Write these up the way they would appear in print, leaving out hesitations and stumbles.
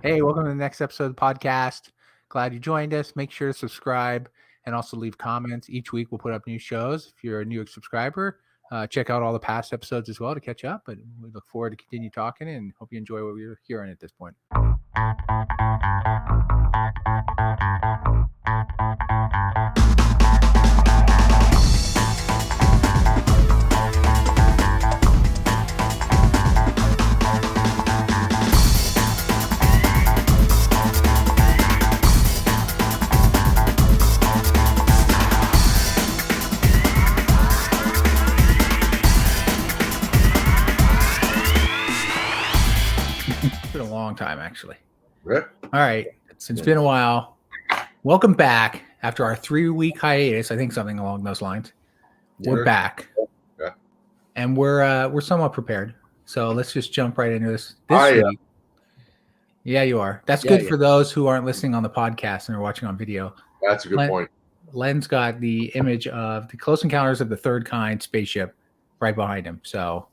Hey, welcome to the next episode of the podcast. Glad you joined us. Make sure to subscribe and also leave comments. Each week we'll put up new shows. If you're a new subscriber, check out all the past episodes as well to catch up. But we look forward to continue talking and hope you enjoy what we're hearing at this point. Long time actually. Yeah. All right, it's been a while. Welcome back after our 3-week hiatus. I think something along those lines. We're back, and we're somewhat prepared. So let's just jump right into this week. Yeah, you are. That's good for those who aren't listening on the podcast and are watching on video. That's a good point. Len's got the image of the Close Encounters of the Third Kind spaceship right behind him. So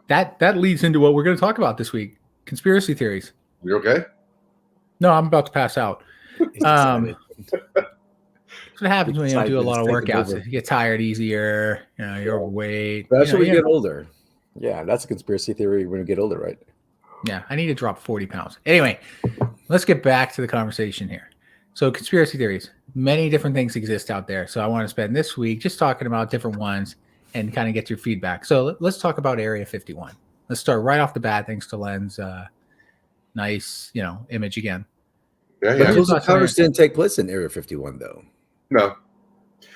that leads into what we're going to talk about this week. Conspiracy theories. You okay? No, I'm about to pass out. That's what happens when you do a lot of workouts. You get tired easier. You know, you're overweight. That's when you get older. Yeah, that's a conspiracy theory when you get older, right? Yeah, I need to drop 40 pounds. Anyway, let's get back to the conversation here. So conspiracy theories. Many different things exist out there. So I want to spend this week just talking about different ones and kind of get your feedback. So let's talk about Area 51. Let's start right off the bat, thanks to Len's nice, image again. Yeah. But those encounters didn't take place in Area 51, though. No.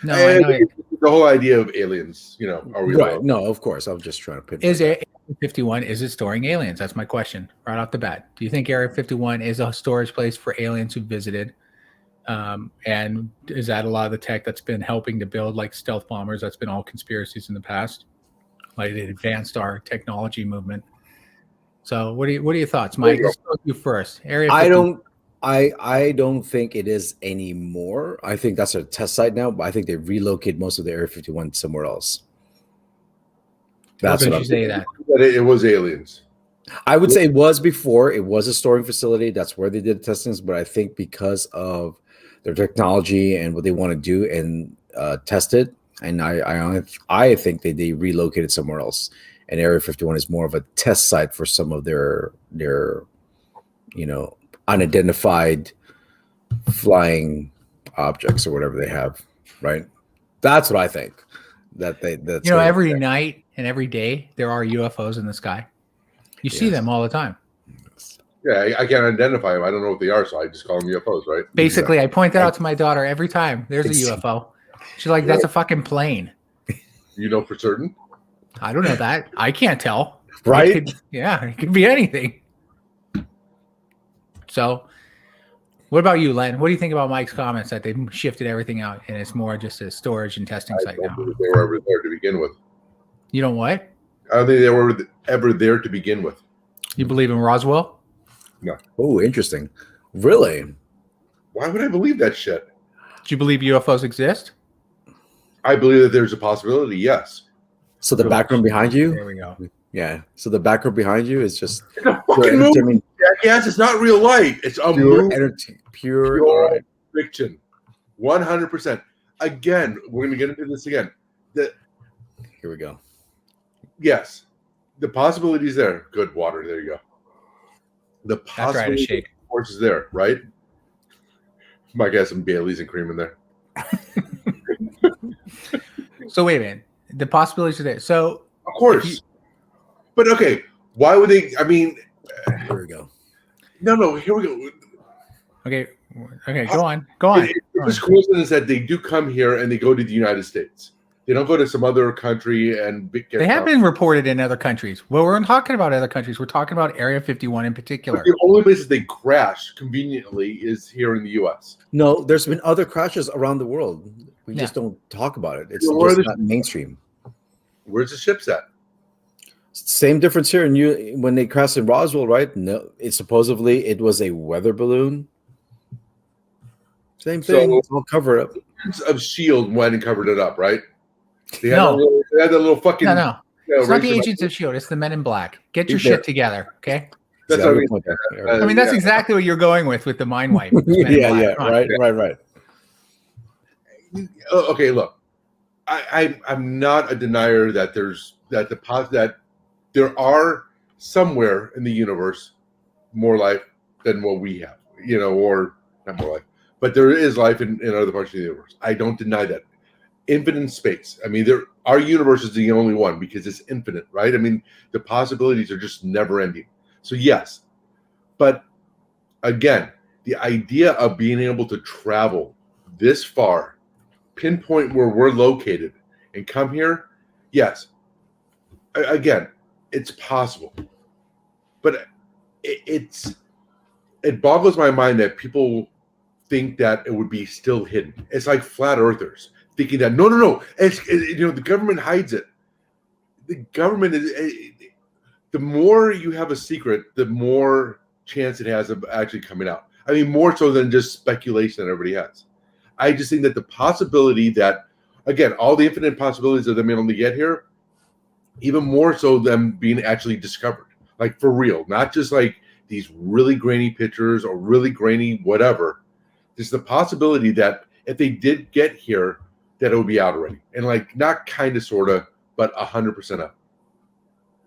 I know the whole idea of aliens, are we right? No, of course. I'm just trying to put. Is Area 51? Is it storing aliens? That's my question right off the bat. Do you think Area 51 is a storage place for aliens who visited? And is that a lot of the tech that's been helping to build like stealth bombers? That's been all conspiracies in the past. Like it advanced our technology movement. So what are your thoughts, Mike? Let's go with you first. Area 51. I don't think it is anymore. I think that's a test site now, but I think they relocate most of the Area 51 somewhere else. That's what you say that. It was aliens. I would say it was before. It was a storing facility. That's where they did testings, but I think because of their technology and what they want to do and test it, and I think they relocated somewhere else. And Area 51 is more of a test site for some of their unidentified flying objects or whatever they have. Right? That's what I think. Every night and every day there are UFOs in the sky. You see them all the time. Yeah, I can't identify them. I don't know what they are, so I just call them UFOs, right? Basically, I point that out to my daughter every time. There's a UFO. She's like, that's a fucking plane. You know for certain? I don't know that. I can't tell. Right? It could be anything. So, what about you, Len? What do you think about Mike's comments that they've shifted everything out and it's more just a storage and testing site now? I don't think they were ever there to begin with. You don't what? I don't think they were ever there to begin with. You believe in Roswell? No. Oh, interesting. Really? Why would I believe that shit? Do you believe UFOs exist? I believe that there's a possibility, yes. So the background behind you? There we go. Yeah. So the background behind you is just it's a fucking movie. Yes, it's not real life. It's a pure fiction. 100%. Again, we're going to get into this again. Here we go. Yes. The possibility is there. Good water. There you go. The possibility, of course, is there, right? Might get some Baileys and cream in there. So wait a minute. The possibilities are there. So of course. But okay, why would they? I mean, here we go. No, here we go. Okay, go on. It's coincidence that they do come here and they go to the United States. They don't go to some other country and they have been reported in other countries. Well, we're not talking about other countries. We're talking about Area 51 in particular. But the only places they crash conveniently is here in the U.S. No, there's been other crashes around the world. We just don't talk about it. It's just not mainstream. Where's the ships at? Same difference here. And when they crashed in Roswell, right? No, it was a weather balloon. Same thing. So, it's all covered up. Of S.H.I.E.L.D. went and covered it up, right? They had that little fucking. No. It's not the Agents of S.H.I.E.L.D. It's the Men in Black. Get your shit together, okay? That's what I mean. I mean, that's exactly what you're going with the mind wipe. Yeah, right. Okay, look, I'm not a denier that that there are somewhere in the universe more life than what we have, or not more life, but there is life in other parts of the universe. I don't deny that. Infinite space. I mean, our universe is the only one because it's infinite, right? I mean, the possibilities are just never ending. So yes, but again, the idea of being able to travel this far, pinpoint where we're located, and come here, yes. Again, it's possible, but it boggles my mind that people think that it would be still hidden. It's like flat earthers thinking that no, the government hides it. The government is the more you have a secret, the more chance it has of actually coming out. I mean, more so than just speculation that everybody has. I just think that the possibility that, again, all the infinite possibilities of them able to get here, even more so them being actually discovered, like for real, not just like these really grainy pictures or really grainy whatever. There's the possibility that if they did get here, that it would be out already, and like not kind of, sort of, but 100% up.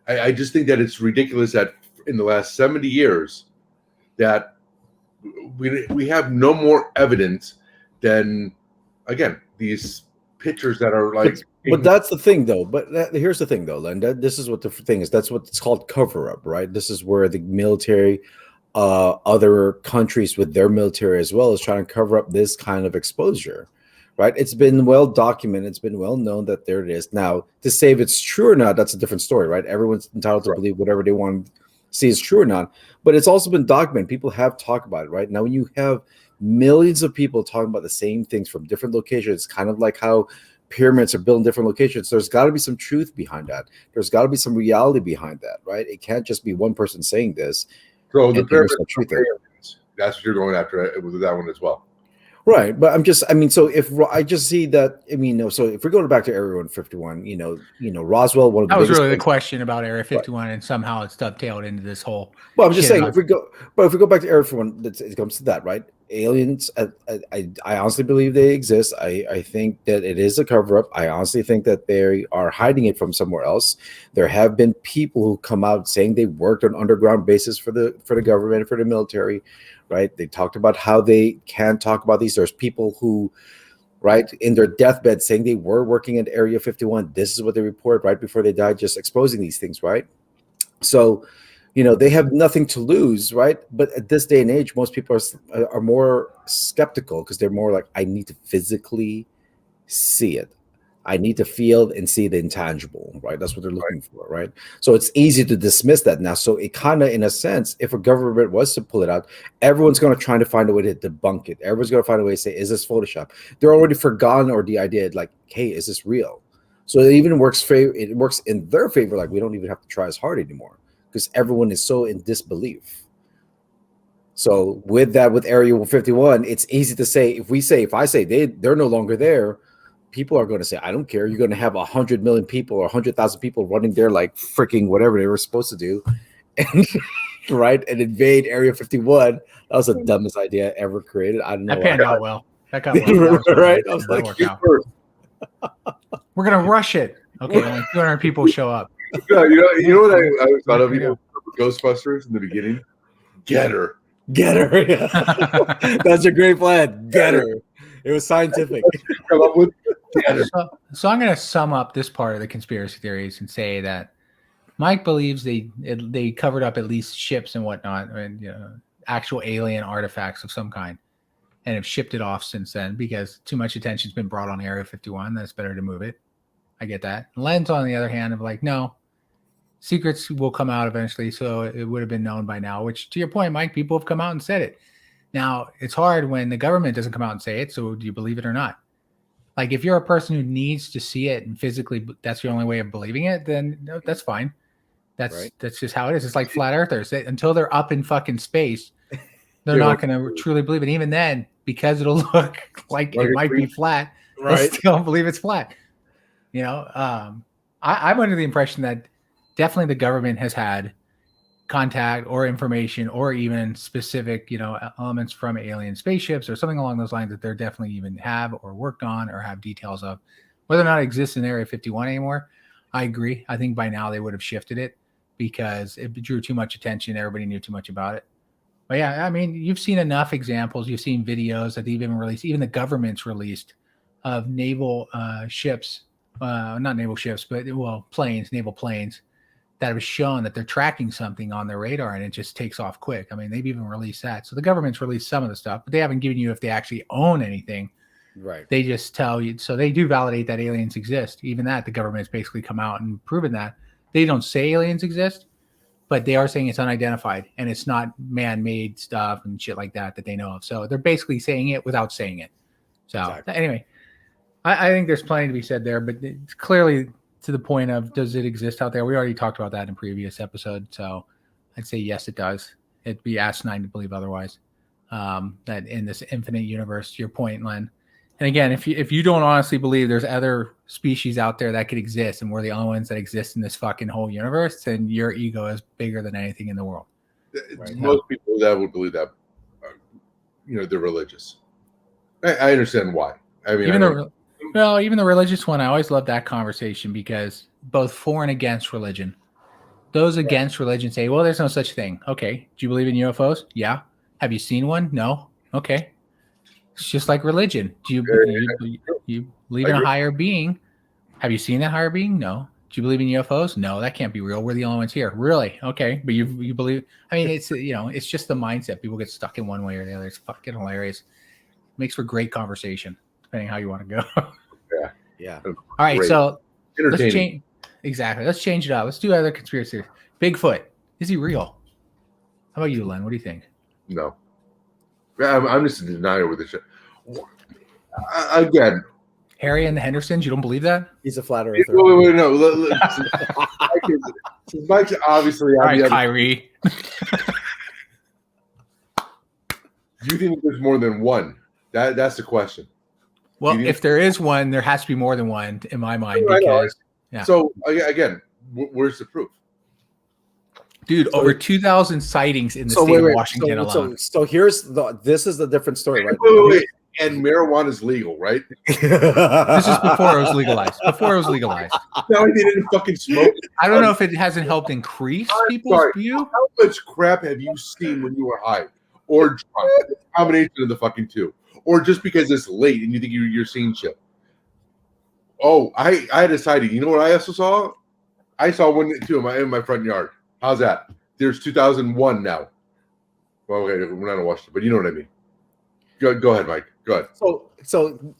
I just think that it's ridiculous that in the last 70 years that we have no more evidence than, again, these pictures that are like. But that's the thing, though. But here's the thing, though, Len. This is what the thing is. That's what it's called, cover up, right? This is where the military, other countries with their military as well, is trying to cover up this kind of exposure, right? It's been well documented. It's been well known that there it is. Now, to say if it's true or not, that's a different story, right? Everyone's entitled to believe whatever they want to see is true or not. But it's also been documented. People have talked about it, right? Now, when you have millions of people talking about the same things from different locations, it's kind of like how pyramids are built in different locations. There's got to be some truth behind that. There's got to be some reality behind that, right? It can't just be one person saying this. So the pyramids, that's what you're going after with that one as well. Right, but so if I just see that, so if we go back to Area 151, Roswell, one of the that was really the question about Area 51, right. And somehow it's dovetailed into this whole. Well, I'm just saying, if we go back to Area 51, it comes to that, right? Aliens, I honestly believe they exist. I think that it is a cover up. I honestly think that they are hiding it from somewhere else. There have been people who come out saying they worked on underground bases for the government, for the military. Right, they talked about how they can talk about these. There's people who, right, in their deathbed saying they were working at Area 51. This is what they report right before they died, just exposing these things, right? So, they have nothing to lose, right? But at this day and age, most people are more skeptical because they're more like, I need to physically see it. I need to feel and see the intangible, right? That's what they're looking for, right? So it's easy to dismiss that now. So it kind of, in a sense, if a government was to pull it out, everyone's going to try to find a way to debunk it. Everyone's going to find a way to say, is this Photoshop? They're already forgotten, or the idea like, hey, is this real? So it even works in their favor. Like, we don't even have to try as hard anymore because everyone is so in disbelief. So with that, with Area 151, it's easy to say, if I say they're no longer there, people are going to say, I don't care. You're going to have 100 million people or 100,000 people running there like freaking whatever they were supposed to do, and right, and invade Area 51. That was the dumbest idea ever created. I don't know. That panned out well. That got well. Right. I was like, we're going to rush it. Okay, only 200 people show up. Yeah, you know what I thought of? Ghostbusters in the beginning. Get her. That's a great plan. Get her. It was scientific. So I'm going to sum up this part of the conspiracy theories and say that Mike believes they covered up at least ships and whatnot, and actual alien artifacts of some kind, and have shipped it off since then because too much attention's been brought on Area 51. That's better to move it. I get that. Len's on the other hand of like, no, secrets will come out eventually, so it would have been known by now. Which, to your point, Mike, people have come out and said it. Now, it's hard when the government doesn't come out and say it, so do you believe it or not? Like, if you're a person who needs to see it and physically that's your only way of believing it, then no, that's fine. That's just how it is. It's like flat earthers. Until they're up in fucking space, they're not going to truly believe it. Even then, because it'll look like it might be flat, I still don't believe it's flat. I'm under the impression that definitely the government has had contact or information or even specific, elements from alien spaceships or something along those lines that they're definitely even have or worked on or have details of. Whether or not it exists in Area 51 anymore, I agree. I think by now they would have shifted it because it drew too much attention. Everybody knew too much about it. But yeah, I mean, you've seen enough examples. You've seen videos that they've even released, even the government's released, of naval ships, not naval ships, but planes, naval planes that have shown that they're tracking something on their radar and it just takes off quick. I mean, they've even released that. So the government's released some of the stuff, but they haven't given you if they actually own anything. Right. They just tell you. So they do validate that aliens exist. Even that, the government's basically come out and proven that. They don't say aliens exist, but they are saying it's unidentified and it's not man-made stuff and shit like that they know of. So they're basically saying it without saying it. So Anyway, I think there's plenty to be said there, but it's clearly to the point of, does it exist out there? We already talked about that in previous episode. So I'd say yes, it does. It'd be asinine to believe otherwise. That in this infinite universe, to your point, Len. And again, if you don't honestly believe there's other species out there that could exist and we're the only ones that exist in this fucking whole universe, then your ego is bigger than anything in the world. Right? Most people that would believe that, they're religious. I understand why. I mean, even the religious one, I always love that conversation because both for and against religion. Those against religion say, well, there's no such thing. Okay. Do you believe in UFOs? Yeah. Have you seen one? No. Okay. It's just like religion. Do you believe in a higher being? Have you seen that higher being? No. Do you believe in UFOs? No, that can't be real. We're the only ones here. Really? Okay. But you believe, I mean, it's, it's just the mindset. People get stuck in one way or the other. It's fucking hilarious. Makes for great conversation, depending how you want to go. Yeah. All right. Great. So let's change. Exactly. Let's change it up. Let's do other conspiracy theories. Bigfoot. Is he real? How about you, Len? What do you think? No. I'm just in denial with this shit. Again, Harry and the Hendersons, you don't believe that? He's a flat earther. Wait, no. Mike's obviously on the other. Kyrie. Do you think there's more than one? That's the question. Well, if there is one, there has to be more than one in my mind. Because, yeah. So again, where's the proof? Dude, over 2,000 sightings in the state of Washington alone. So this is the different story, right? Wait. And marijuana is legal, right? This is before it was legalized. No, they didn't fucking smoke. I don't know if it hasn't helped increase people's view. How much crap have you seen when you were high or drunk? Combination of the fucking two, or just because it's late and you think you're seeing shit. Oh, I decided. You know what I also saw? I saw one too in my front yard. How's that? There's 2001 now. Well, okay, we're not in Washington, but you know what I mean. Go ahead, Mike. Go ahead. So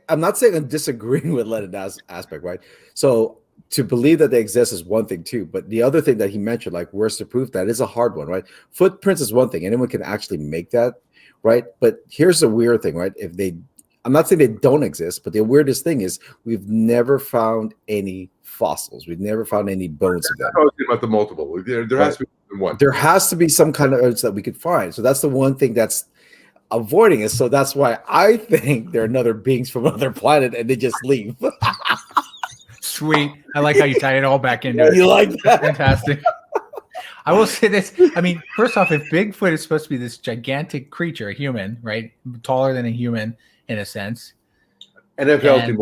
I'm not saying I'm disagreeing with Leonard's aspect, right? So to believe that they exist is one thing too, but the other thing that he mentioned, like where's the proof, that is a hard one, right? Footprints is one thing. Anyone can actually make that, right? But here's the weird thing, right? I'm not saying they don't exist, but the weirdest thing is we've never found any fossils. We've never found any bones of them. I was about the multiple. There has to be one. There has to be some kind of evidence that we could find. So that's the one thing that's avoiding it. So that's why I think they're another beings from another planet and they just leave. Sweet. I like how you tie it all back into it. You like that? Fantastic. I will say this. I mean, first off, if Bigfoot is supposed to be this gigantic creature, a human, right? Taller than a human in a sense. NFL can.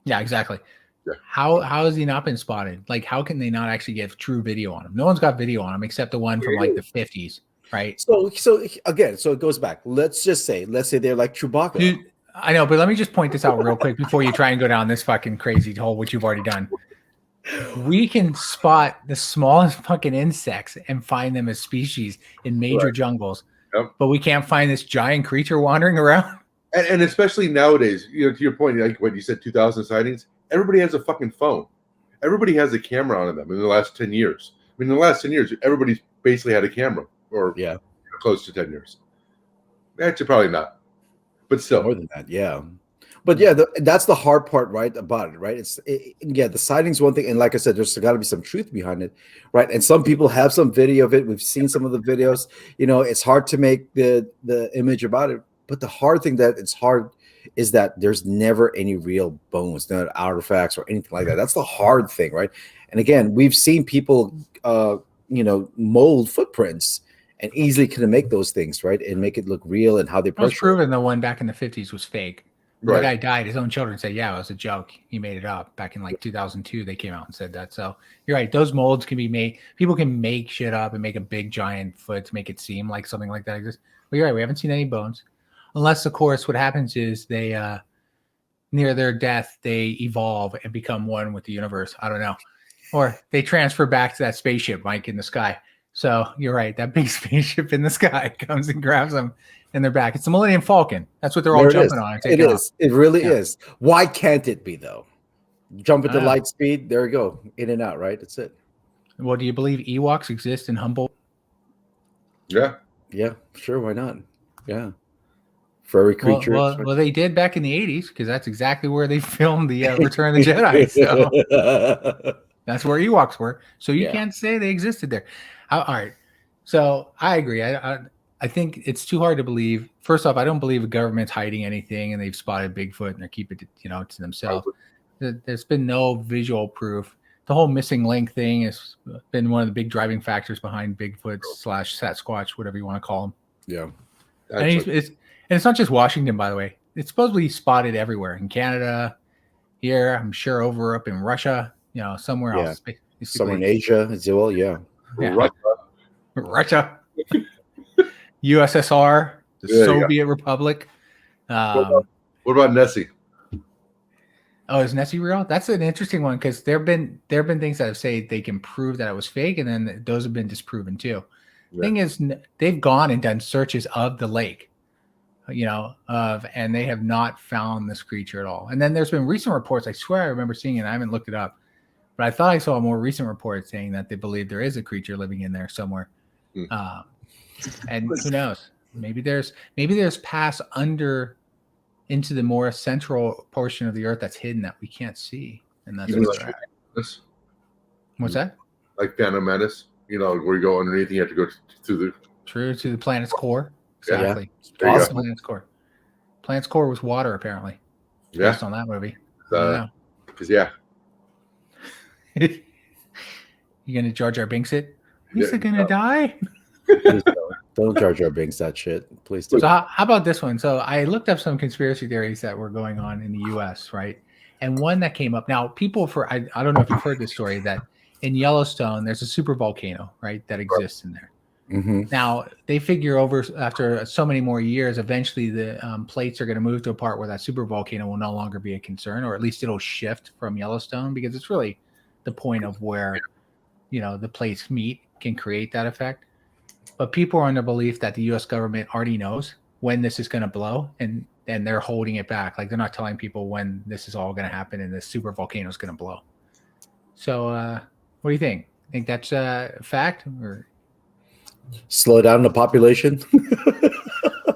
Yeah, exactly. Yeah. How has he not been spotted? Like, how can they not actually get true video on him? No one's got video on him except the one from like the 50s, right? So again, so it goes back. Let's say they're like Chewbacca. Dude, I know, but let me just point this out real quick before you try and go down this fucking crazy hole, which you've already done. We can spot the smallest fucking insects and find them as species in major jungles, but we can't find this giant creature wandering around. And especially nowadays, to your point, like what you said, 2,000 sightings. Everybody has a fucking phone. Everybody has a camera on them in the last 10 years. I mean, in the last 10 years, everybody's basically had a camera, or close to 10 years. Actually, probably not, but still more than that. Yeah. But yeah, that's the hard part, right, about it, right? The sightings one thing, and like I said, there's got to be some truth behind it, right? And some people have some video of it. We've seen some of the videos. It's hard to make the image about it. But the hard thing that it's hard is that there's never any real bones, no artifacts or anything like that. That's the hard thing, right? And again, we've seen people mold footprints and easily can make those things, right, and make it look real and how they It was portray. proven the one back in the 50s was fake. When Right. the guy died, his own children said, yeah, it was a joke. He made it up. Back in like 2002, they came out and said that. So you're right. Those molds can be made. People can make shit up and make a big giant foot to make it seem like something like that exists. But you're right. We haven't seen any bones. Unless, of course, what happens is they, near their death, they evolve and become one with the universe. I don't know. Or they transfer back to that spaceship, Mike, in the sky. So you're right. That big spaceship in the sky comes and grabs them and they're back. It's the Millennium Falcon. That's what they're all jumping on. And It taking off. is. It really is. Why can't it be, though? Jump at the Ah. light speed. There we go. In and out, right? That's it. Well, do you believe Ewoks exist in Humboldt? Yeah. Yeah, sure. Why not? Yeah. Furry creatures. Well, they did back in the 80s because that's exactly where they filmed the Return of the Jedi. So that's where Ewoks were. So you can't say they existed there. All right. So I agree. I think it's too hard to believe. First off, I don't believe the government's hiding anything and they've spotted Bigfoot and they're keeping it, to themselves. There's been no visual proof. The whole missing link thing has been one of the big driving factors behind Bigfoot / Sasquatch, whatever you want to call him. Yeah. And it's not just Washington, by the way. It's supposedly spotted everywhere in Canada, here, I'm sure over up in Russia, somewhere else. Somewhere in Asia as well. Yeah. Russia. USSR, the Soviet Republic. What about Nessie? Oh, is Nessie real? That's an interesting one because there have been things that have said they can prove that it was fake, and then those have been disproven too. Yeah. Thing is, they've gone and done searches of the lake, and they have not found this creature at all. And then there's been recent reports. I swear I remember seeing it. I haven't looked it up, but I thought I saw a more recent report saying that they believe there is a creature living in there somewhere. And who knows? Maybe there's paths under into the more central portion of the earth that's hidden that we can't see, and that's what's that? Like Phantom Menace, where you go underneath, and you have to go to the planet's core. Exactly. Yeah. Awesome. Planet's core. Planet's core was water, apparently. Yeah. Based on that movie. Because You gonna Jar Jar Binks it? Is it gonna die? Please don't Jar Jar Binks that shit. Please do. So how about this one? So I looked up some conspiracy theories that were going on in the U.S., right? And one that came up. Now, people I don't know if you've heard this story, that in Yellowstone, there's a super volcano, right, that exists in there. Mm-hmm. Now, they figure after so many more years, eventually the plates are going to move to a part where that super volcano will no longer be a concern, or at least it'll shift from Yellowstone, because it's really the point of where, the plates meet can create that effect. But people are under belief that the U.S. government already knows when this is going to blow, and they're holding it back. Like, they're not telling people when this is all going to happen and this super volcano is going to blow. So what do you think? Think that's a fact? Or slow down the population?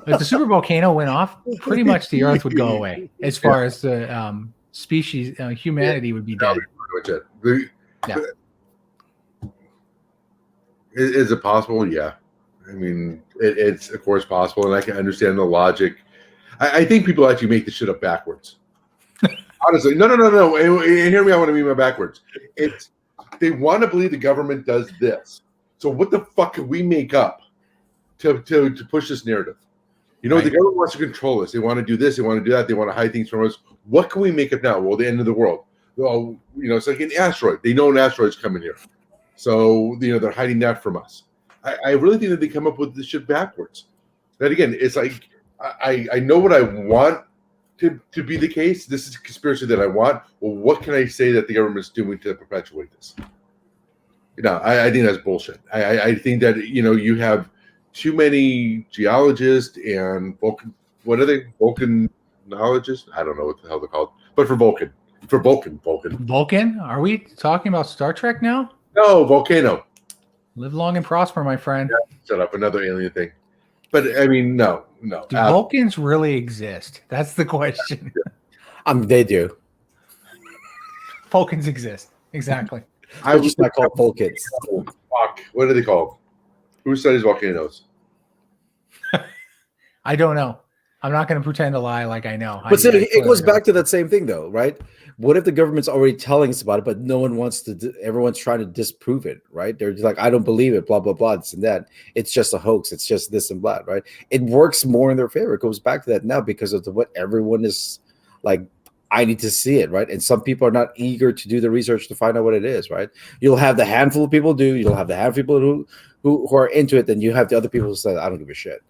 if the super volcano went off, pretty much the earth would go away as far as the species, humanity would be dead. Is it possible? Yeah. I mean, it's of course possible, and I can understand the logic. I think people actually make this shit up backwards. Honestly, no. And hear me out when I mean by backwards. They want to believe the government does this. So what the fuck can we make up to push this narrative? Right. The government wants to control us. They want to do this. They want to do that. They want to hide things from us. What can we make up now? Well, the end of the world. Well, it's like an asteroid. They know an asteroid's coming here. So, they're hiding that from us. I really think that they come up with this shit backwards. That again, it's like, I know what I want to be the case. This is a conspiracy that I want. Well, what can I say that the government's doing to perpetuate this? I think that's bullshit. I think that, you have too many geologists and volcanologists? I don't know what the hell they're called. But for Vulcan. Vulcan? Are we talking about Star Trek now? No, volcano. Live long and prosper, my friend. Yeah, shut up, another alien thing. But I mean, no. Do Vulcans really exist? That's the question. They do. Vulcans exist. Exactly. I just not called Vulcans. Fuck. What are they called? Who studies volcanoes? I don't know. know. I'm not going to pretend to lie like I know. But still, I it clearly goes don't. back to that same thing, though, right? What if the government's already telling us about it, but no one wants to? Everyone's trying to disprove it, right? They're just like, I don't believe it, blah blah blah, this and that. It's just a hoax. It's just this and that, right? It works more in their favor. It goes back to that now because of what everyone is like. I need to see it, right? And some people are not eager to do the research to find out what it is, right? You'll have the handful of people do. You'll have the handful of people who are into it. Then you have the other people who say, I don't give a shit.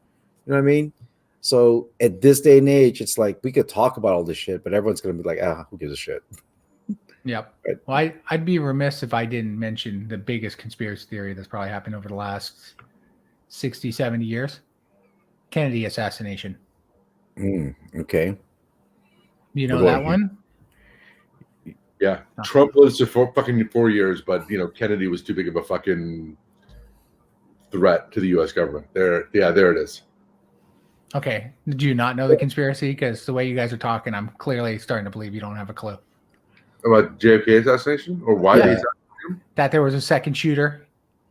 You know what I mean? So at this day and age, it's like we could talk about all this shit, but everyone's gonna be like, who gives a shit? Yep. Right. Well, I'd be remiss if I didn't mention the biggest conspiracy theory that's probably happened over the last 60, 70 years. Kennedy assassination. Okay. You What know about that you? one? Yeah, No. Trump lived for fucking 4 years, but Kennedy was too big of a fucking threat to the U.S. government. There it is. Okay. Do you not know the conspiracy? Because the way you guys are talking, I'm clearly starting to believe you don't have a clue. About JFK assassination or why Yeah. they assassinated him? That there was a second shooter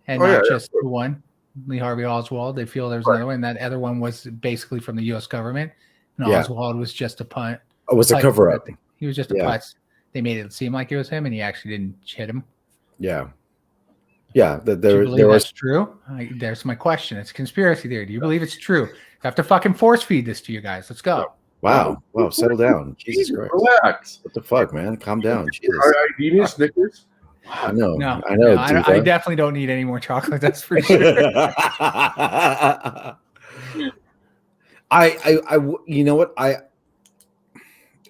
and Oh, yeah, not yeah, just the one, Lee Harvey Oswald. They feel there's Right. another one. And that other one was basically from the U.S. government. And Yeah. Oswald was just a punt. It was a putz. cover up. He was just a Yeah. putz. They made it seem like it was him, and he actually didn't hit him. Yeah. Yeah. Do you There believe was. that's true? There's my question. It's conspiracy theory. Do you believe it's true? I have to fucking force feed this to you guys. Let's go. Wow. Wow. Settle down. Jesus Christ. Relax. What the fuck, man? Calm down. Jesus. Do you need Snickers? I know. No, I know. no, I definitely don't need any more chocolate. That's for sure. You know what?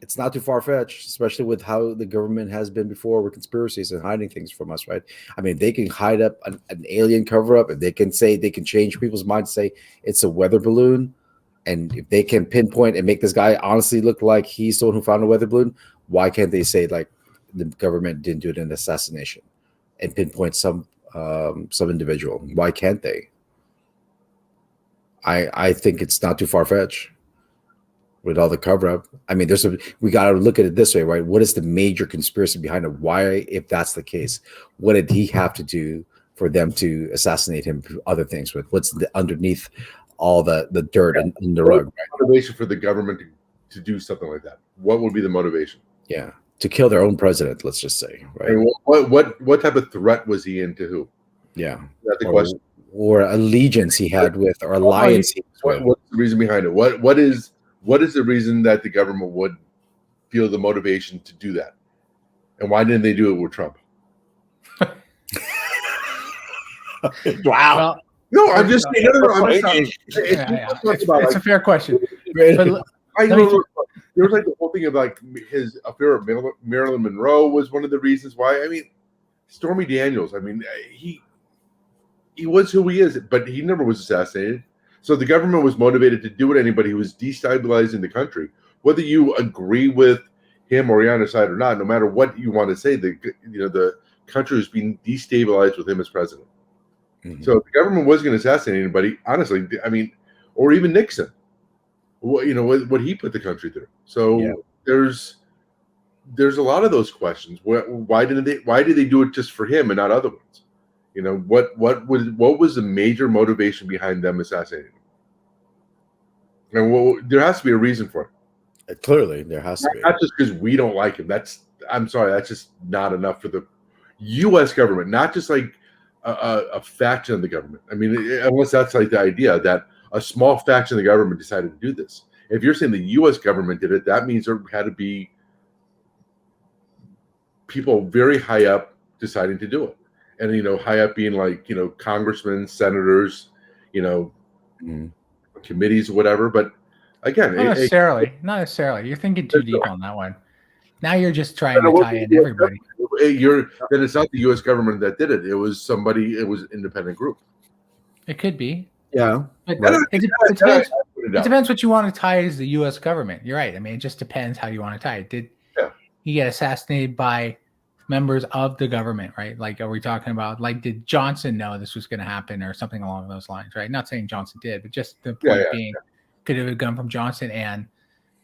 It's not too far fetched, especially with how the government has been before with conspiracies and hiding things from us, right? I mean, they can hide up an alien cover up, and they can change people's minds, say it's a weather balloon. And if they can pinpoint and make this guy honestly look like he's the one who found a weather balloon, why can't they say like the government didn't do it in an assassination and pinpoint some individual? Why can't they? I think it's not too far fetched with all the cover up. I mean, we got to look at it this way, right? What is the major conspiracy behind it? Why, if that's the case, what did he have to do for them to assassinate him? Other things with what's underneath all the dirt in the rug, right? Motivation for the government to do something like that. What would be the motivation? Yeah, to kill their own president. Let's just say, right? I mean, what type of threat was he into? Who? Yeah, Is that the question? Or allegiance he had with, or alliance he was with. What's the reason behind it? What is the reason that the government would feel the motivation to do that? And why didn't they do it with Trump? Wow. Well, No, I'm just saying. it's a fair question. But There was like the whole thing of like his affair of Marilyn Monroe was one of the reasons why. I mean, Stormy Daniels. I mean, he was who he is, but he never was assassinated. So the government was motivated to do it. Anybody who was destabilizing the country, whether you agree with him or you're on his side or not, no matter what you want to say, the country was being destabilized with him as president. Mm-hmm. So if the government was going to assassinate anybody, honestly, I mean, or even Nixon, what he put the country through. So there's a lot of those questions. Why did they do it just for him and not other ones? What was the major motivation behind them assassinating him? And there has to be a reason for it. Clearly, there has to be. Not just because we don't like him. I'm sorry, that's just not enough for the U.S. government. Not just like a faction of the government. I mean, unless that's like the idea that a small faction of the government decided to do this. If you're saying the U.S. government did it, that means there had to be people very high up deciding to do it. And, high up being like, congressmen, senators, committees, whatever. But again, not necessarily. You're thinking too deep on that one. Now you're just trying to tie in everybody. Then it's not the U.S. government that did it. It was an independent group. It could be. Yeah. It depends what you want to tie as the U.S. government. You're right. I mean, it just depends how you want to tie it. Did he get assassinated by members of the government, right? Like, are we talking about, like, did Johnson know this was going to happen or something along those lines, right? Not saying Johnson did, but just the point being, could it have come from Johnson and,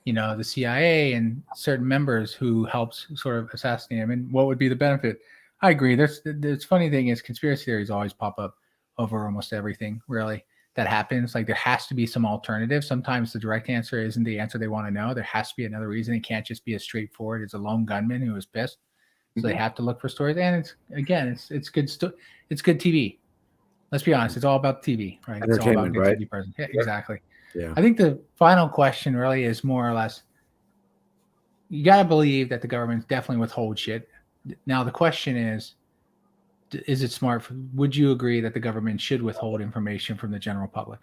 the CIA and certain members who helped sort of assassinate him? And what would be the benefit? I agree. There's funny thing is conspiracy theories always pop up over almost everything, really. that happens. Like there has to be some alternative. Sometimes the direct answer isn't the answer they want to know. There has to be another reason. It can't just be as straightforward as a lone gunman who was pissed. So they have to look for stories. And it's good. It's good TV. Let's be honest. It's all about TV, right? It's all about Entertainment, good right? TV person. Yeah, exactly. Yeah. I think the final question really is more or less, you got to believe that the government definitely withholds shit. Now, the question is it smart? Would you agree that the government should withhold information from the general public?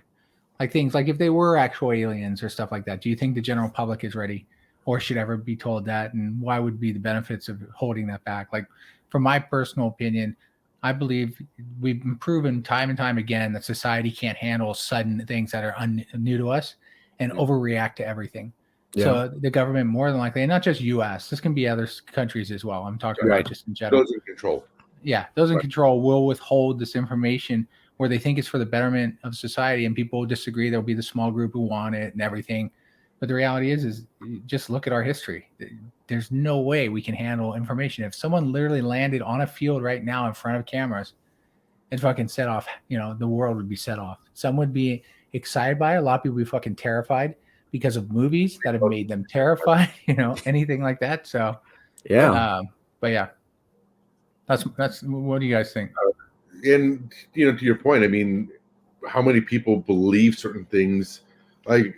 Like things like if they were actual aliens or stuff like that, do you think the general public is ready or should ever be told that? And why would be the benefits of holding that back? Like, from my personal opinion, I believe we've proven time and time again that society can't handle sudden things that are new to us and overreact to everything. Yeah. So the government, more than likely, and not just U.S., this can be other countries as well. I'm talking about just in general. Those in control. Yeah, those in control will withhold this information where they think it's for the betterment of society, and people disagree. There'll be the small group who want it and everything. But the reality is just look at our history. There's no way we can handle information. If someone literally landed on a field right now in front of cameras and fucking set off, the world would be set off. Some would be excited by it. A lot of people would be fucking terrified because of movies that have made them terrified, anything like that. So, but yeah, that's what do you guys think? And, to your point, I mean, how many people believe certain things? Like,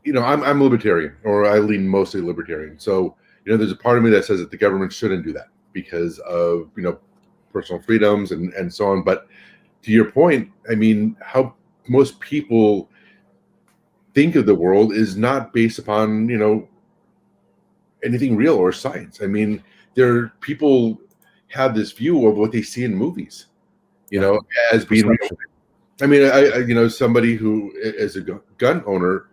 I'm libertarian, or I lean mostly libertarian. So, there's a part of me that says that the government shouldn't do that because of, personal freedoms and so on. But to your point, I mean, how most people think of the world is not based upon, anything real or science. I mean, people have this view of what they see in movies, as being real. I mean, I somebody who is a gun owner,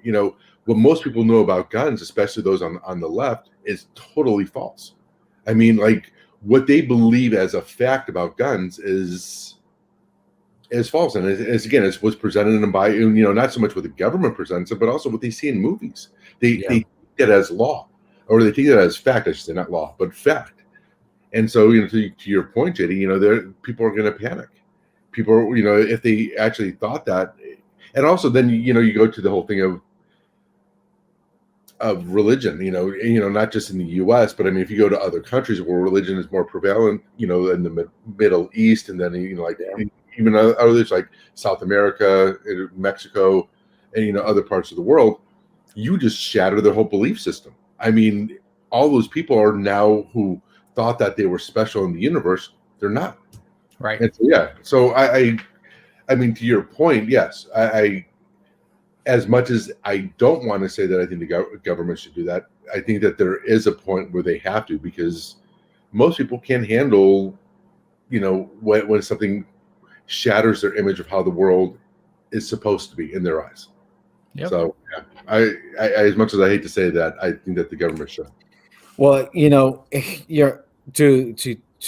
what most people know about guns, especially those on the left, is totally false. I mean, like what they believe as a fact about guns is false, and it's again, it's what's presented them by not so much what the government presents it, but also what they see in movies. They take it as law, or they take it as fact. I should say not law, but fact. And so, to your point, JD, people are going to panic. People, if they actually thought that, and also then you go to the whole thing of religion, not just in the U.S., but I mean, if you go to other countries where religion is more prevalent, in the Middle East, and then even others like South America, Mexico, and other parts of the world, you just shatter their whole belief system. I mean, all those people are now who thought that they were special in the universe. They're not. Right. And so, I mean, to your point, yes, I as much as I don't want to say that I think the government should do that, I think that there is a point where they have to, because most people can't handle, when something shatters their image of how the world is supposed to be in their eyes. Yep. So I as much as I hate to say that, I think that the government should. Well, you're to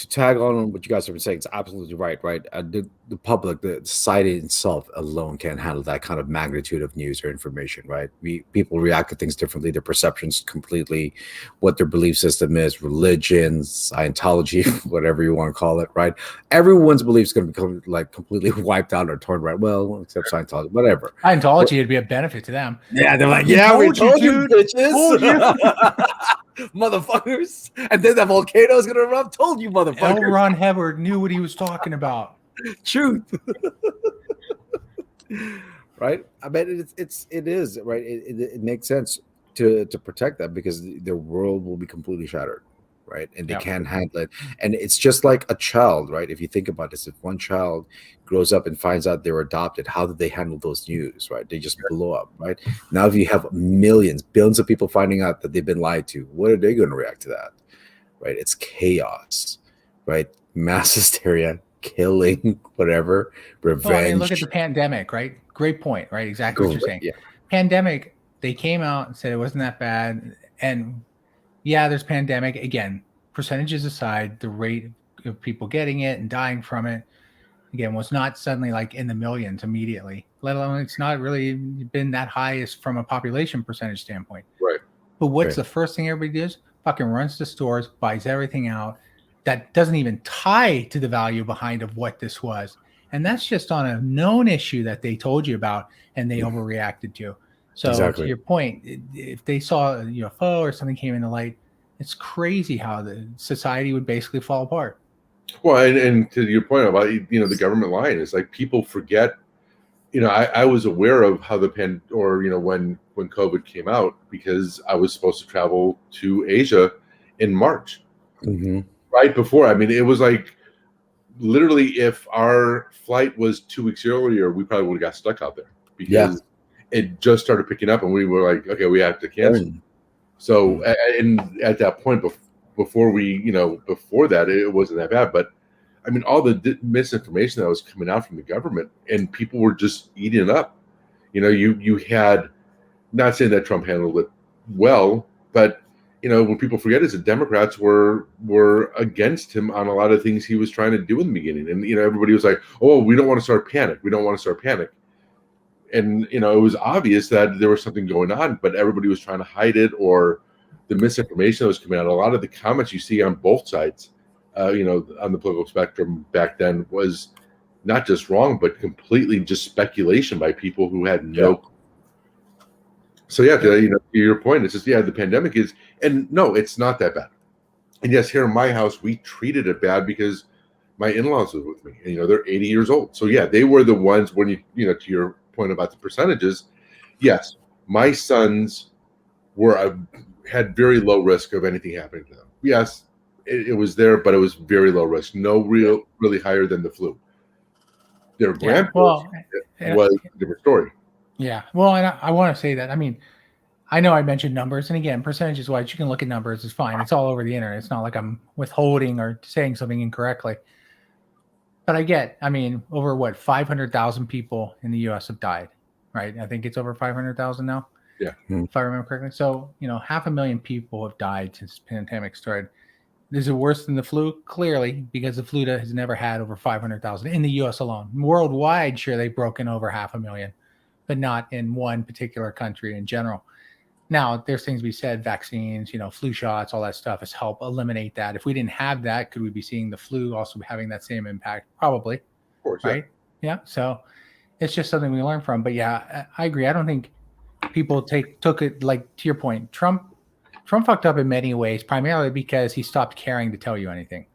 tag on what you guys have been saying, it's absolutely right. The public, the society itself alone can't handle that kind of magnitude of news or information, right? People react to things differently, their perceptions completely, what their belief system is, religion, Scientology, whatever you want to call it, right? Everyone's beliefs going to become like completely wiped out or torn, right? Well, except Scientology, whatever. Scientology would be a benefit to them. Yeah, they're like, yeah, we told you, bitches. Motherfuckers. And then the volcano is gonna erupt. Told you, motherfuckers. L. Ron Hubbard knew what he was talking about. Truth. Right? I mean, it is right. It makes sense to protect that, because their world will be completely shattered, right? And they can't handle it. And it's just like a child, right? If you think about this, if one child grows up and finds out they're adopted, how did they handle those news, right? They just blow up, right? Now, if you have millions, billions of people finding out that they've been lied to, what are they going to react to that, right? It's chaos, right? Mass hysteria, killing, whatever, revenge. Well, I mean, look at the pandemic, right? Great point, right? Exactly what you're saying. Yeah. Pandemic, they came out and said it wasn't that bad. And yeah, there's pandemic. Again, percentages aside, the rate of people getting it and dying from it, again, was not suddenly like in the millions immediately, let alone it's not really been that high as from a population percentage standpoint. Right. But what's the first thing everybody does? Fucking runs to stores, buys everything out that doesn't even tie to the value behind of what this was. And that's just on a known issue that they told you about and they overreacted to. So Exactly. to your point, if they saw a UFO or something came into light, it's crazy how the society would basically fall apart. Well, and to your point about the government lying, is like people forget. I was aware of how when COVID came out because I was supposed to travel to Asia in March, Hmm. right before. I mean, it was like literally if our flight was 2 weeks earlier, we probably would have got stuck out there because it just started picking up, and we were like, okay, we have to cancel. So, and at that point, before that, it wasn't that bad. But I mean, all the misinformation that was coming out from the government, and people were just eating it up. You had, not saying that Trump handled it well, but when people forget is the Democrats were against him on a lot of things he was trying to do in the beginning, and everybody was like, "Oh, we don't want to start panic. We don't want to start panic." And it was obvious that there was something going on, but everybody was trying to hide it, or the misinformation that was coming out. A lot of the comments you see on both sides, on the political spectrum back then, was not just wrong, but completely just speculation by people who had no. So to your point, it's just the pandemic is, and no, it's not that bad. And yes, here in my house, we treated it bad because my in-laws live with me, and they're 80 years old. So yeah, they were the ones when to your point about the percentages. Yes, my sons had very low risk of anything happening to them. Yes, it was there, but it was very low risk. No really higher than the flu. Their grandparents was a different story. Yeah. Well, and I want to say that, I mean, I know I mentioned numbers, and again, percentages wise, you can look at numbers. It's fine. It's all over the internet. It's not like I'm withholding or saying something incorrectly. But I mean, over 500,000 people in the U.S. have died, right? I think it's over 500,000 now. Yeah. If I remember correctly. So, 500,000 people have died since the pandemic started. Is it worse than the flu? Clearly, because the flu has never had over 500,000 in the U.S. alone. Worldwide, sure, they've broken over 500,000, but not in one particular country in general. Now, there's things we said, vaccines, flu shots, all that stuff has helped eliminate that. If we didn't have that, could we be seeing the flu also having that same impact? Probably. Of course, right? Yeah. So it's just something we learn from. But yeah, I agree. I don't think people took it, like, to your point. Trump fucked up in many ways, primarily because he stopped caring to tell you anything.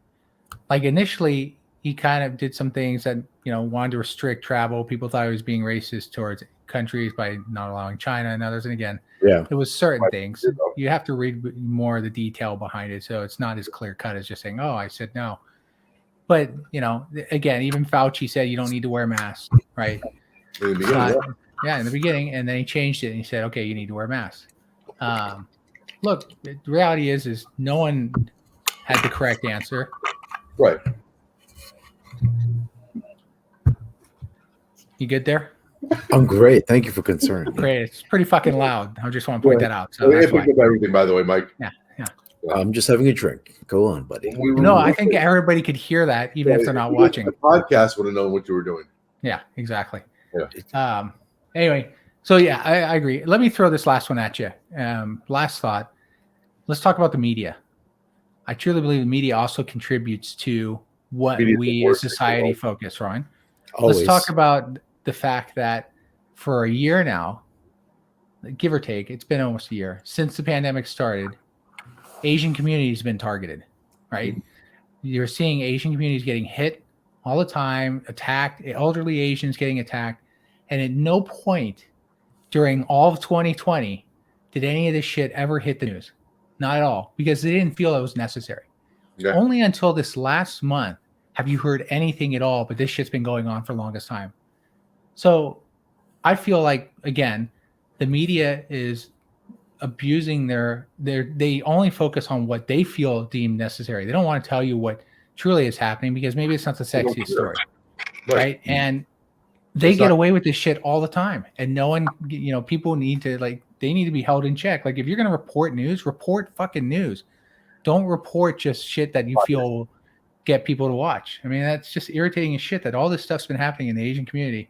Like, initially, he kind of did some things that, wanted to restrict travel. People thought he was being racist towards countries by not allowing China and others. And again, it was certain things. You have to read more of the detail behind it. So it's not as clear cut as just saying, oh, I said no. But, again, even Fauci said you don't need to wear masks, right? In the beginning, in the beginning. And then he changed it and he said, okay, you need to wear masks. Look, the reality is no one had the correct answer. Right. You good there? I'm great. Thank you for concern. Great. It's pretty fucking loud. I just want to point that out. So that's why. Everything, by the way, Mike. Yeah. I'm just having a drink. Go on, buddy. No, I think everybody could hear that, even if they're not watching. The podcast would have known what you were doing. Yeah, exactly. Yeah. Anyway, so yeah, I agree. Let me throw this last one at you. Last thought. Let's talk about the media. I truly believe the media also contributes to what we as society focus on. Let's talk about the fact that for a year now, give or take, it's been almost a year since the pandemic started, Asian communities have been targeted, right? Mm-hmm. You're seeing Asian communities getting hit all the time, attacked, elderly Asians getting attacked. And at no point during all of 2020 did any of this shit ever hit the news. Not at all, because they didn't feel it was necessary. Yeah. Only until this last month have you heard anything at all, but this shit's been going on for the longest time. So I feel like, again, the media is abusing they only focus on what they feel deemed necessary. They don't want to tell you what truly is happening because maybe it's not the sexiest story, right? And they get away with this shit all the time, and no one, people need to, they need to be held in check. Like, if you're going to report news, report fucking news. Don't report just shit that you feel will get people to watch. I mean, that's just irritating as shit that all this stuff's been happening in the Asian community.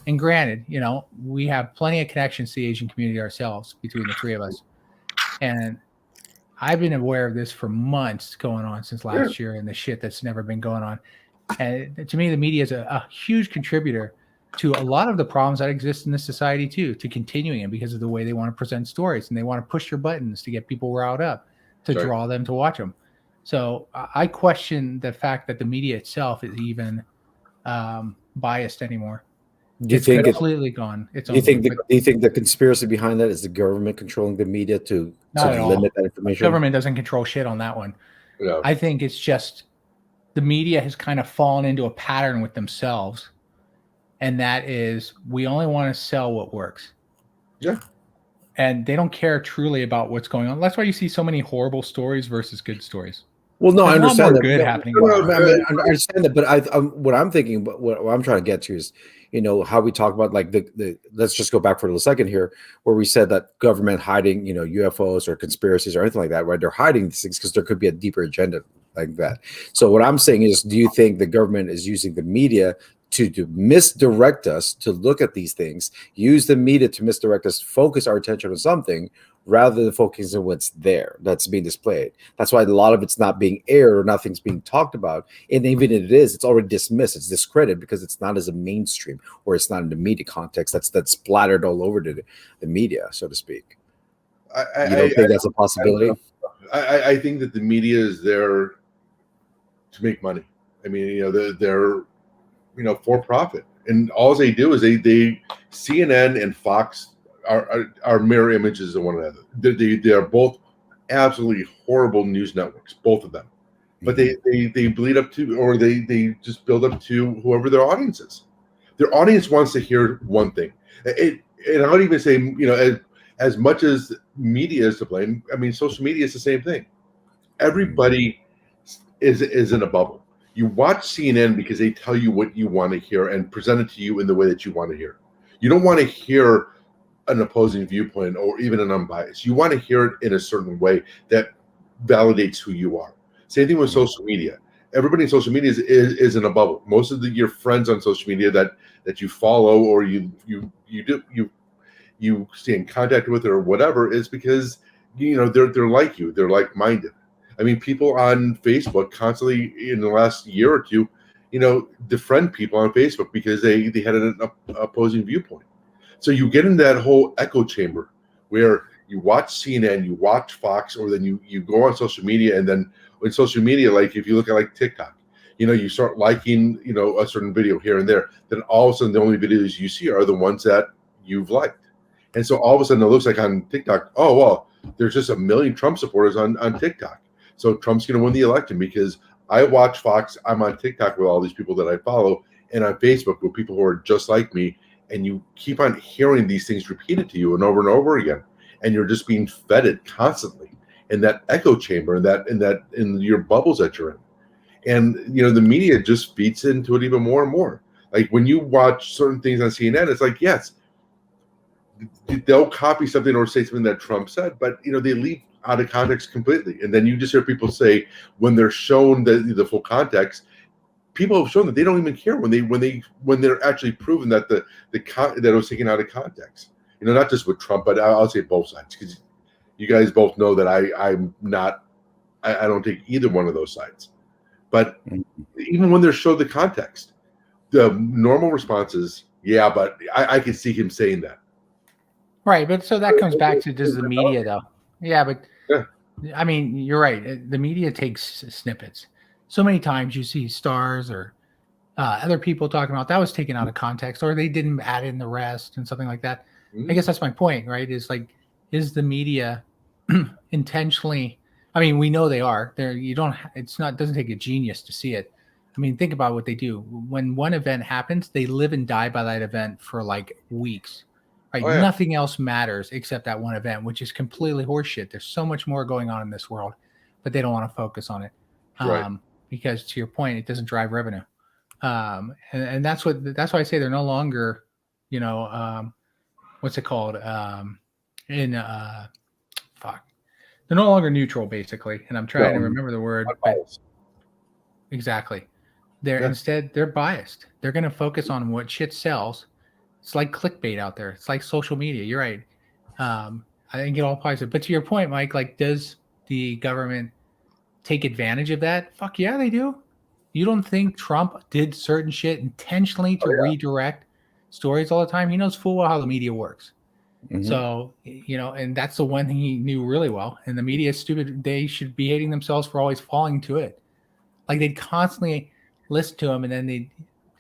And granted, we have plenty of connections to the Asian community ourselves between the three of us. And I've been aware of this for months going on since last year, and the shit that's never been going on. And to me, the media is a huge contributor to a lot of the problems that exist in this society too, to continuing it because of the way they want to present stories and they want to push your buttons to get people riled up, to Right. draw them to watch them. So I question the fact that the media itself is even biased anymore. Do you It's think completely gone. It's do you over. think But do you think the conspiracy behind that is the government controlling the media to not at limit all. that information? Government doesn't control shit on that one. Yeah. I think it's just the media has kind of fallen into a pattern with themselves. And that is, we only want to sell what works. Yeah. And they don't care truly about what's going on. That's why you see so many horrible stories versus good stories. Well, no, I There's a lot understand more that. good No, happening no, in the no, I world. mean, I understand that, but what I'm thinking, what I'm trying to get to is, how we talk about like the let's just go back for a second here, where we said that government hiding, UFOs or conspiracies or anything like that, right? They're hiding these things because there could be a deeper agenda like that. So what I'm saying is, do you think the government is using the media to misdirect us to look at these things, use the media to misdirect us, focus our attention on something rather than focusing on what's there that's being displayed? That's why a lot of it's not being aired or nothing's being talked about. And even if it is, it's already dismissed, it's discredited because it's not as a mainstream or it's not in the media context that's splattered all over the media, so to speak. You don't think that's a possibility? I think that the media is there to make money. I mean, they're for profit, and all they do is they CNN and Fox are mirror images of one another. They are both absolutely horrible news networks, both of them. But they bleed up to, or they just build up to whoever their audience is. Their audience wants to hear one thing. And I would even say, as much as media is to blame, I mean, social media is the same thing. Everybody is in a bubble. You watch CNN because they tell you what you want to hear and present it to you in the way that you want to hear. You don't want to hear an opposing viewpoint or even an unbiased. You want to hear it in a certain way that validates who you are. Same thing with social media. Everybody in social media is in a bubble. Most of your friends on social media that you follow or you stay in contact with or whatever is because they're like you. They're like-minded. I mean, people on Facebook constantly in the last year or two, defriend people on Facebook because they had an opposing viewpoint. So you get in that whole echo chamber where you watch CNN, you watch Fox, or then you go on social media, and then in social media, like if you look at like TikTok, you start liking, a certain video here and there, then all of a sudden the only videos you see are the ones that you've liked. And so all of a sudden it looks like on TikTok, oh, well, there's just a million Trump supporters on TikTok. So Trump's going to win the election because I watch Fox. I'm on TikTok with all these people that I follow, and on Facebook with people who are just like me. And you keep on hearing these things repeated to you and over again, and you're just being fed it constantly in that echo chamber, in your bubbles that you're in. And the media just feeds into it even more and more. Like when you watch certain things on CNN, it's like, yes, they'll copy something or say something that Trump said, but they leave out of context completely. And then you just hear people say when they're shown the full context, people have shown that they don't even care when they're actually proven that that it was taken out of context. Not just with Trump, but I'll say both sides, because you guys both know that I'm not. I don't take either one of those sides. But even when they're showed the context, the normal response is, yeah, but I can see him saying that. Right, but so that comes back to just the media, though. Yeah, but Yeah. I mean, you're right. The media takes snippets. So many times you see stars or other people talking about that was taken out of context, or they didn't add in the rest and something like that. I guess that's my point, right? Is like, is the media intentionally? I mean, we know they are. There, you don't. It's not. Doesn't take a genius to see it. I mean, think about what they do. When one event happens, they live and die by that event for like weeks. Right? Oh, yeah. Nothing else matters except that one event, which is completely horseshit. There's so much more going on in this world, but they don't want to focus on it. Right. Because to your point, it doesn't drive revenue. And that's why I say they're no longer, what's it called? Fuck. They're no longer neutral, basically. And I'm trying to remember the word. But exactly. Instead, they're biased. They're going to focus on what shit sells. It's like clickbait out there. It's like social media. You're right. I think it all applies. But to your point, Mike, like, does the government take advantage of that? Fuck yeah, they do. You don't think Trump did certain shit intentionally to redirect stories all the time? He knows full well how the media works. Mhm. So, and that's the one thing he knew really well. And the media is stupid. They should be hating themselves for always falling to it. Like they'd constantly listen to him and then they'd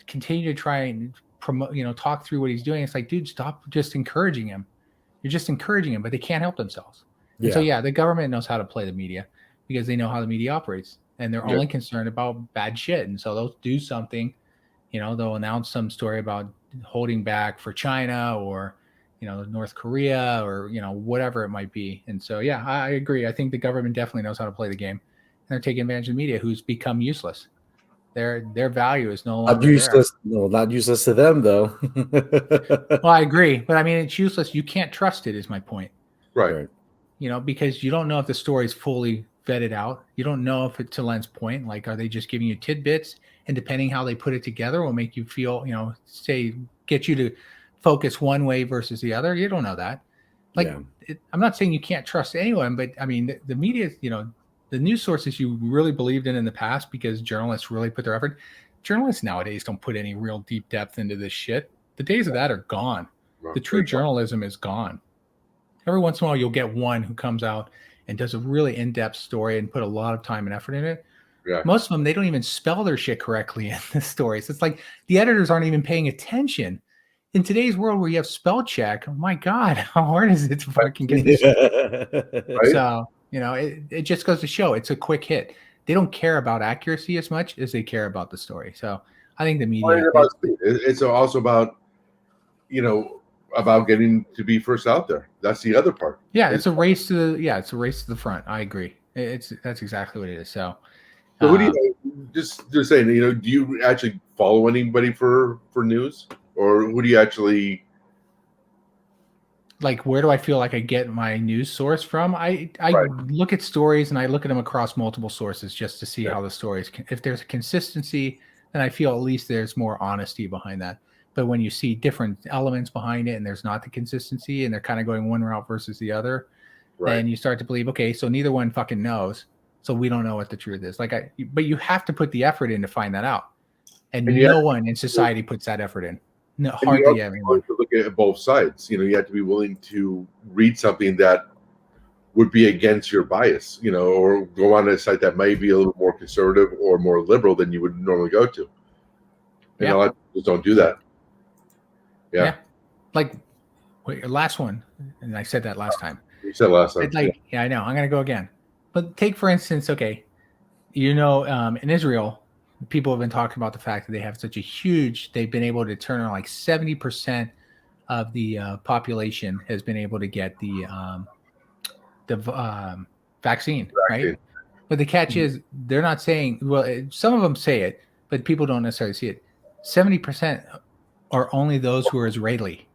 continue to try and promote, talk through what he's doing. It's like, dude, stop just encouraging him. You're just encouraging him, but they can't help themselves. And so, the government knows how to play the media because they know how the media operates and they're only concerned about bad shit. And so they'll do something, they'll announce some story about holding back for China or, North Korea or, whatever it might be. And so, I agree. I think the government definitely knows how to play the game and they're taking advantage of the media who's become useless. Their value is no longer not useless. There. No, not useless to them though. Well, I agree, but I mean, it's useless. You can't trust it. Is my point. Right. Because you don't know if the story is fully vetted out. You don't know if it, to Len's point, like, are they just giving you tidbits, and depending how they put it together will make you feel, get you to focus one way versus the other. You don't know that. Like, I'm not saying you can't trust anyone, but I mean, the media, the news sources you really believed in the past because journalists really put their effort. Journalists nowadays don't put any real deep depth into this shit. The days of that are gone. The true journalism is gone. Every once in a while, you'll get one who comes out and does a really in-depth story and put a lot of time and effort in it. Yeah. Most of them, they don't even spell their shit correctly in the stories. It's like the editors aren't even paying attention. In today's world where you have spell check, oh my God, how hard is it to fucking get this? Right? So, it just goes to show it's a quick hit. They don't care about accuracy as much as they care about the story. So I think the media. It's also about, about getting to be first out there. That's the other part. Yeah, it's a race to the front. I agree. That's exactly what it is. So who do you just saying? Do you actually follow anybody for news, or who do you actually? Like, where do I feel like I get my news source from? I look at stories and I look at them across multiple sources just to see how the stories. If there's a consistency, then I feel at least there's more honesty behind that. But when you see different elements behind it and there's not the consistency and they're kind of going one route versus the other, then you start to believe, okay, so neither one fucking knows, so we don't know what the truth is. But you have to put the effort in to find that out, and no one in society puts that effort in. No, hardly anyone. To look at both sides, you have to be willing to read something that would be against your bias, or go on a site that might be a little more conservative or more liberal than you would normally go to. And a lot of people don't do that. Yeah. Like, wait, last one, and I said that last time. You said last time. I know. I'm gonna go again. But take for instance, okay, in Israel, people have been talking about the fact that they have such a huge. They've been able to turn on like 70% of the population has been able to get the vaccine, right? But the catch is they're not saying. Well, some of them say it, but people don't necessarily see it. 70% are only those who are Israeli,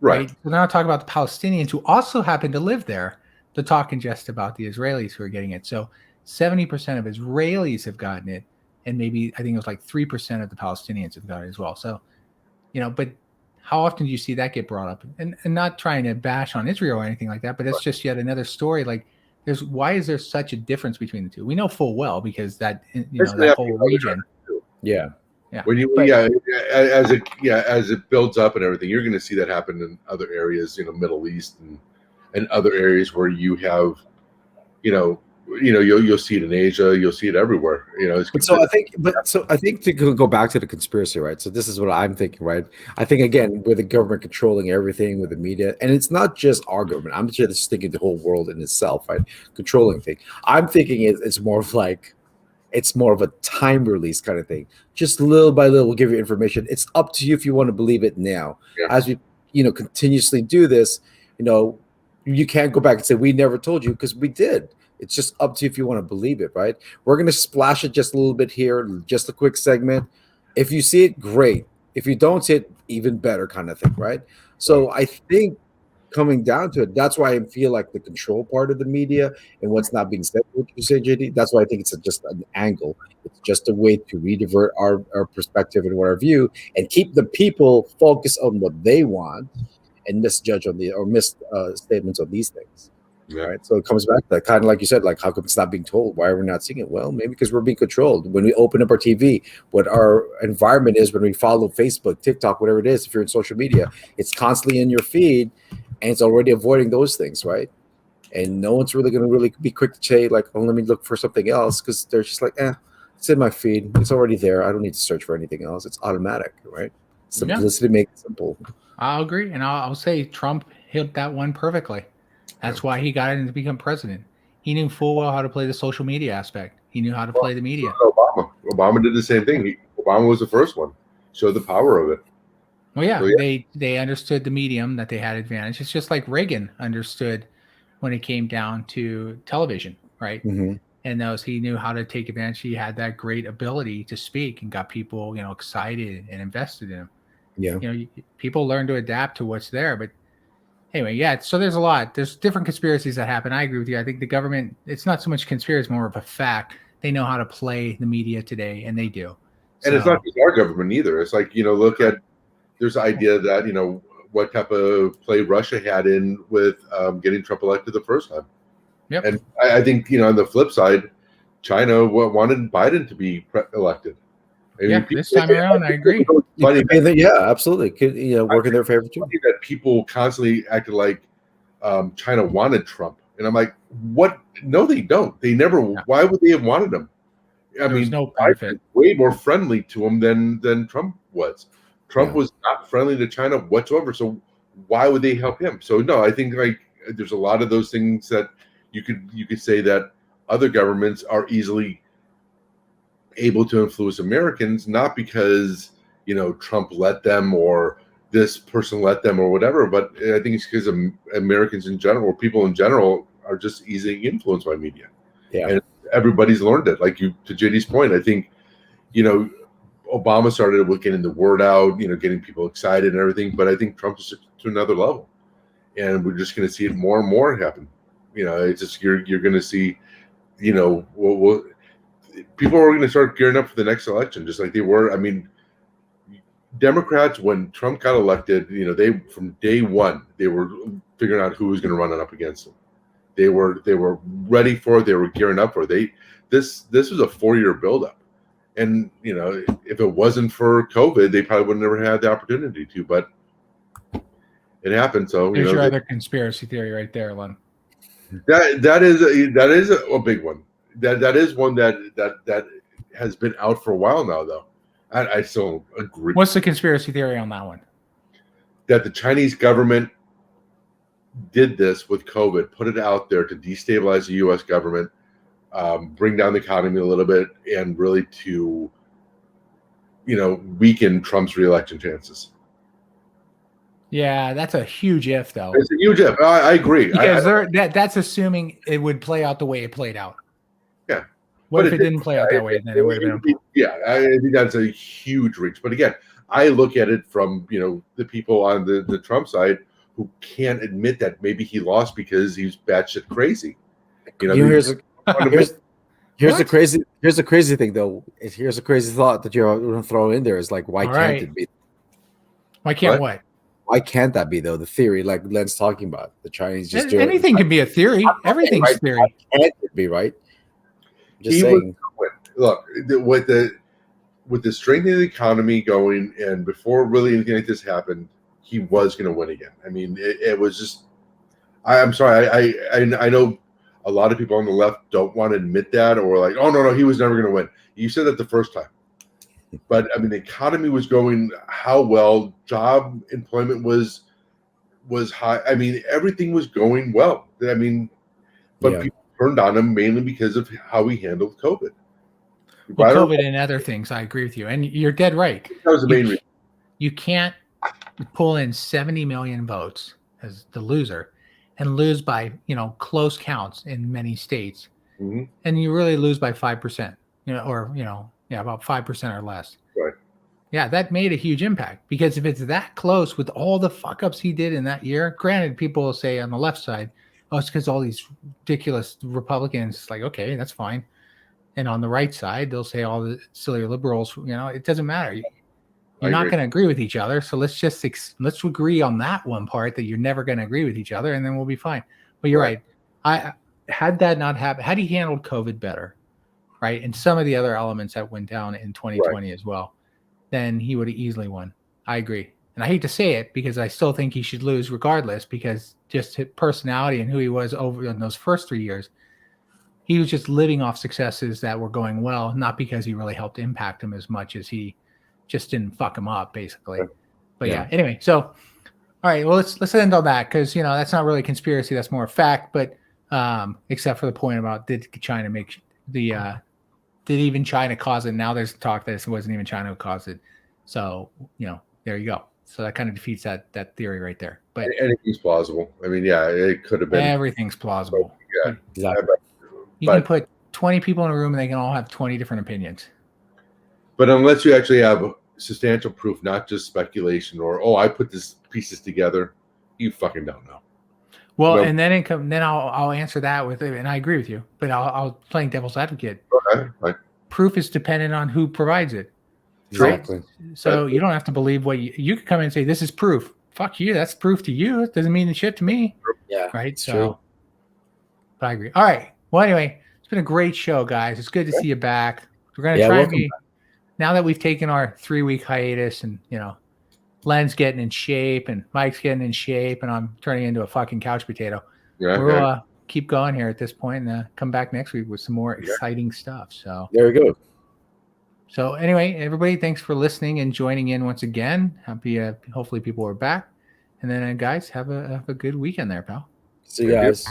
right? So they're not talking about the Palestinians who also happen to live there. They're talking just about the Israelis who are getting it. So 70% of Israelis have gotten it, and maybe I think it was like 3% of the Palestinians have got it as well. So, but how often do you see that get brought up? And not trying to bash on Israel or anything like that, but it's just yet another story. Like, why is there such a difference between the two? We know full well because that that whole region. Yeah. When as it builds up and everything, you're going to see that happen in other areas, Middle East and other areas where you have, you'll see it in Asia, you'll see it everywhere. So I think to go back to the conspiracy, right? So this is what I'm thinking, right? I think again with the government controlling everything, with the media, and it's not just our government. I'm just thinking the whole world in itself, right? Controlling thing. I'm thinking it's more of like. It's more of a time release kind of thing. Just little by little, we'll give you information. It's up to you if you want to believe it now. Yeah. As we, continuously do this, you can't go back and say, we never told you, because we did. It's just up to you if you want to believe it, right? We're going to splash it just a little bit here, just a quick segment. If you see it, great. If you don't see it, even better kind of thing, right? So I think coming down to it, that's why I feel like the control part of the media and what's not being said, what you say, JD, that's why I think it's just an angle. It's just a way to redivert our perspective and our view and keep the people focused on what they want and misjudge on or miss statements on these things. Yeah. Right. So it comes back to that, kind of like you said, like, how come it's not being told? Why are we not seeing it? Well, maybe because we're being controlled. When we open up our TV, what our environment is when we follow Facebook, TikTok, whatever it is, if you're in social media, it's constantly in your feed and it's already avoiding those things, right? And no one's really going to really be quick to say, like, oh, let me look for something else, because they're just like, it's in my feed. It's already there. I don't need to search for anything else. It's automatic, right? Simplicity makes it simple. I'll agree. And I'll say Trump hit that one perfectly. That's why he got in to become president. He knew full well how to play the social media aspect. He knew how to play the media. Obama did the same thing. Obama was the first one. Showed the power of it. Well, yeah, they understood the medium, that they had advantage. It's just like Reagan understood when it came down to television, right? Mm-hmm. And he knew how to take advantage. He had that great ability to speak and got people, excited and invested in him. Yeah. People learn to adapt to what's there. But anyway, yeah. So there's a lot. There's different conspiracies that happen. I agree with you. I think the government, it's not so much conspiracy, more of a fact. They know how to play the media today, and they do. And it's not just our government either. It's like, look at, there's the idea that, what type of play Russia had in with getting Trump elected the first time. Yep. And I think, on the flip side, China wanted Biden to be elected. This time around, I agree. Yeah, absolutely. Could work in their favor too. That people constantly acted like China wanted Trump, and I'm like, what? No, they don't. They never. Yeah. Why would they have wanted him? I mean, no benefit. Way more friendly to him than Trump was. Trump was not friendly to China whatsoever. So why would they help him? So no, I think like there's a lot of those things that you could say that other governments are easily able to influence Americans, not because Trump let them or this person let them or whatever, but I think it's because Americans in general, or people in general, are just easily influenced by media. Yeah, and everybody's learned it. Like to JD's point, I think Obama started with getting the word out, getting people excited and everything, but I think Trump is to another level, and we're just going to see it more and more happen. It's just you're going to see, people are going to start gearing up for the next election, just like they were. I mean, Democrats, when Trump got elected, they from day one they were figuring out who was going to run it up against him. They were ready for it. They were gearing up for it. This was a 4-year buildup, and if it wasn't for COVID, they probably would never had the opportunity to. But it happened. So there's your other conspiracy theory right there, Len. That is a big one. That is one that has been out for a while now, though. I still agree. What's the conspiracy theory on that one? That the Chinese government did this with COVID, put it out there to destabilize the U.S. government, bring down the economy a little bit, and really to, weaken Trump's reelection chances. Yeah, that's a huge if, though. It's a huge if. I agree. Because that's assuming it would play out the way it played out. Yeah. What if it didn't play out that way? Then it would have been. Yeah, I think that's a huge reach. But again, I look at it from the people on the Trump side who can't admit that maybe he lost because he's batshit crazy. Here's the crazy thing though. Here's a crazy thought that you're going to throw in there is like, why can't it be? Why can't what? Why can't that be though? The theory, like Len's talking about, the Chinese just do anything can be a theory. Everything's theory. Why can't it be right? Just saying. Look, with the strength of the economy going, and before really anything like this happened, he was going to win again. I mean, it was just. I'm sorry. I know a lot of people on the left don't want to admit that, or like, oh no, he was never going to win. You said that the first time, but I mean, the economy was going how well, job employment was high. I mean, everything was going well. I mean, but people turned on him mainly because of how he handled COVID. Well, COVID and other things, I agree with you, and you're dead right. That was the main reason. You can't pull in 70 million votes as the loser and lose by close counts in many states, and you really lose by 5%, about 5% or less. Right. Yeah, that made a huge impact, because if it's that close with all the fuck ups he did in that year, granted, people will say on the left side, oh, it's because all these ridiculous Republicans. Like, okay, that's fine. And on the right side, they'll say all the silly liberals. It doesn't matter. You're not going to agree with each other. So let's agree on that one part, that you're never going to agree with each other, and then we'll be fine. But you're right. I had that not happened, had he handled COVID better, right, and some of the other elements that went down in 2020 as well, then he would have easily won. I agree. And I hate to say it because I still think he should lose regardless, because just his personality and who he was over in those first 3 years, he was just living off successes that were going well, not because he really helped impact him as much as he just didn't fuck him up, basically. But yeah, anyway, so all right, well let's end on that, because that's not really conspiracy, that's more fact. But except for the point about did China make the did even China cause it? Now there's talk that it wasn't even China who caused it. So there you go. So that kind of defeats that theory right there. But anything's plausible. I mean, yeah, it could have been. Everything's plausible. Yeah, exactly. You can put 20 people in a room and they can all have 20 different opinions. But unless you actually have substantial proof, not just speculation or I put these pieces together, you fucking don't know. Well, and then I'll answer that with, and I agree with you, but I'll playing devil's advocate. Okay. Proof is dependent on who provides it. Exactly. Right? So you don't have to believe what you could come in and say, this is proof. Fuck you. That's proof to you. It doesn't mean the shit to me. Yeah. Right. So, true. But I agree. All right. Well, anyway, it's been a great show, guys. It's good to see you back. We're going to try and be, now that we've taken our 3-week hiatus, and, Len's getting in shape and Mike's getting in shape and I'm turning into a fucking couch potato. Yeah, we'll keep going here at this point and come back next week with some more exciting stuff. So there we go. So anyway, everybody, thanks for listening and joining in once again. Happy, hopefully people are back. And then guys, have a good weekend there, pal. See you guys.